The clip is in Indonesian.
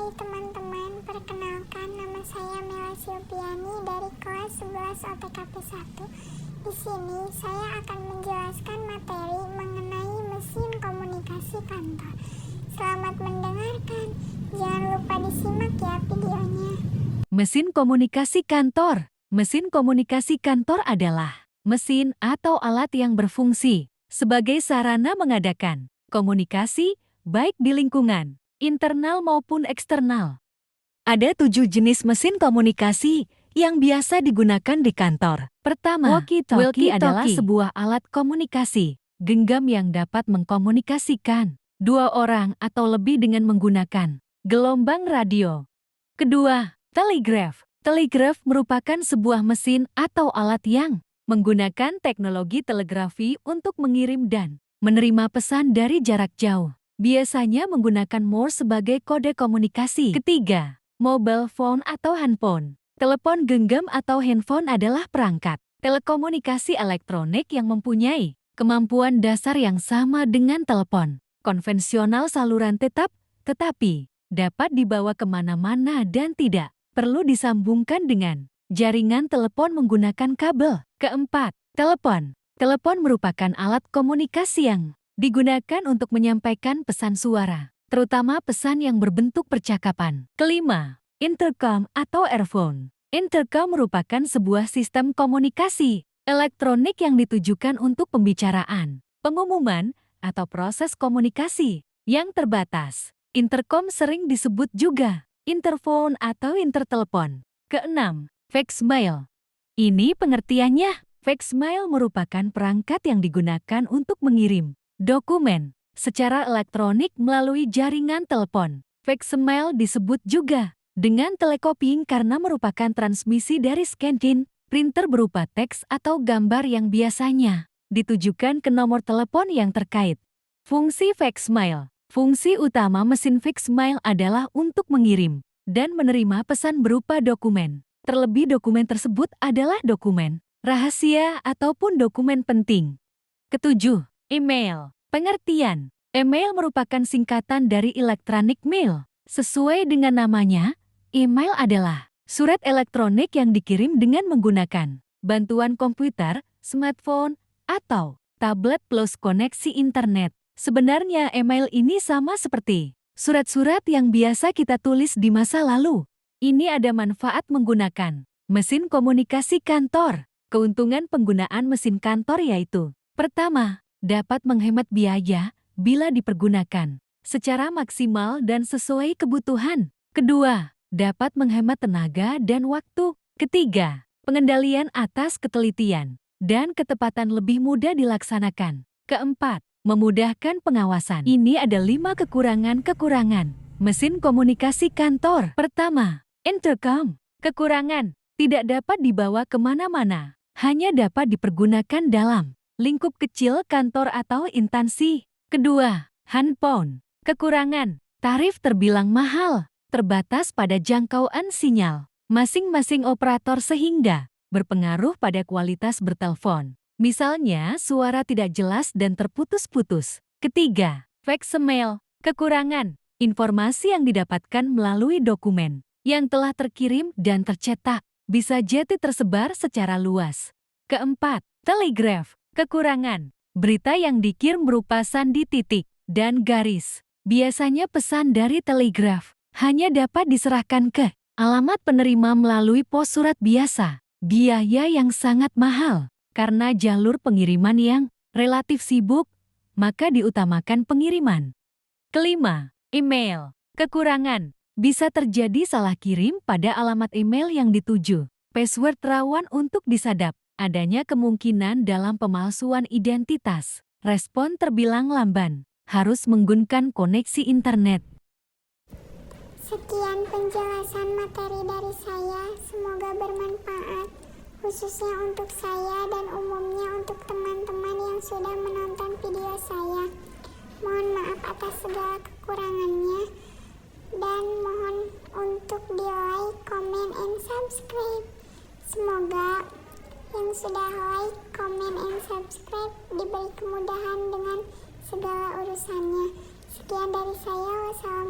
Hai teman-teman, perkenalkan nama saya Mela Silviani dari kelas 11 OTKP 1. Di sini saya akan menjelaskan materi mengenai mesin komunikasi kantor. Selamat mendengarkan, jangan lupa disimak ya videonya. Mesin komunikasi kantor. Mesin komunikasi kantor adalah mesin atau alat yang berfungsi sebagai sarana mengadakan komunikasi baik di lingkungan internal maupun eksternal. Ada 7 jenis mesin komunikasi yang biasa digunakan di kantor. Pertama, walkie-talkie adalah sebuah alat komunikasi genggam yang dapat mengkomunikasikan 2 orang atau lebih dengan menggunakan gelombang radio. Kedua, telegraph. Telegraph merupakan sebuah mesin atau alat yang menggunakan teknologi telegrafi untuk mengirim dan menerima pesan dari jarak jauh. Biasanya menggunakan Morse sebagai kode komunikasi. Ketiga, mobile phone atau handphone. Telepon genggam atau handphone adalah perangkat telekomunikasi elektronik yang mempunyai kemampuan dasar yang sama dengan telepon konvensional saluran tetap, tetapi dapat dibawa kemana-mana dan tidak perlu disambungkan dengan jaringan telepon menggunakan kabel. Keempat, telepon. Telepon merupakan alat komunikasi yang digunakan untuk menyampaikan pesan suara, terutama pesan yang berbentuk percakapan. Kelima, intercom atau earphone. Intercom merupakan sebuah sistem komunikasi elektronik yang ditujukan untuk pembicaraan, pengumuman, atau proses komunikasi yang terbatas. Intercom sering disebut juga interphone atau intertelepon. Keenam, faxmail. Ini pengertiannya. Faxmail merupakan perangkat yang digunakan untuk mengirim dokumen secara elektronik melalui jaringan telepon. Faxmail disebut juga dengan telecopying karena merupakan transmisi dari scan-in printer berupa teks atau gambar yang biasanya ditujukan ke nomor telepon yang terkait. Fungsi faxmail. Fungsi utama mesin faxmail adalah untuk mengirim dan menerima pesan berupa dokumen. Terlebih dokumen tersebut adalah dokumen rahasia ataupun dokumen penting. Ketujuh, email. Pengertian. Email merupakan singkatan dari electronic mail. Sesuai dengan namanya, email adalah surat elektronik yang dikirim dengan menggunakan bantuan komputer, smartphone, atau tablet plus koneksi internet. Sebenarnya email ini sama seperti surat-surat yang biasa kita tulis di masa lalu. Ini ada manfaat menggunakan mesin komunikasi kantor. Keuntungan penggunaan mesin kantor yaitu: pertama, dapat menghemat biaya bila dipergunakan secara maksimal dan sesuai kebutuhan. Kedua, dapat menghemat tenaga dan waktu. Ketiga, pengendalian atas ketelitian dan ketepatan lebih mudah dilaksanakan. Keempat, memudahkan pengawasan. Ini ada 5 kekurangan mesin komunikasi kantor. Pertama, intercom. Kekurangan, tidak dapat dibawa kemana-mana. Hanya dapat dipergunakan dalam lingkup kecil kantor atau instansi. Kedua, handphone. Kekurangan, tarif terbilang mahal, terbatas pada jangkauan sinyal masing-masing operator sehingga berpengaruh pada kualitas bertelepon. Misalnya, suara tidak jelas dan terputus-putus. Ketiga, faxmail. Kekurangan, informasi yang didapatkan melalui dokumen yang telah terkirim dan tercetak bisa jadi tersebar secara luas. Keempat, telegraph. Kekurangan, berita yang dikirim berupa sandi titik dan garis. Biasanya pesan dari telegraph hanya dapat diserahkan ke alamat penerima melalui pos surat biasa. Biaya yang sangat mahal. Karena jalur pengiriman yang relatif sibuk, maka diutamakan pengiriman. Kelima, email. Kekurangan, bisa terjadi salah kirim pada alamat email yang dituju. Password rawan untuk disadap. Adanya kemungkinan dalam pemalsuan identitas. Respon terbilang lamban. Harus menggunakan koneksi internet. Sekian penjelasan materi dari saya, semoga bermanfaat, khususnya untuk saya dan umumnya untuk teman-teman yang sudah menonton video saya. Mohon maaf atas segala kekurangannya, dan mohon untuk di-like, comment, and subscribe. Semoga yang sudah like, comment, and subscribe diberi kemudahan dengan segala urusannya. Sekian dari saya, wassalamualaikum.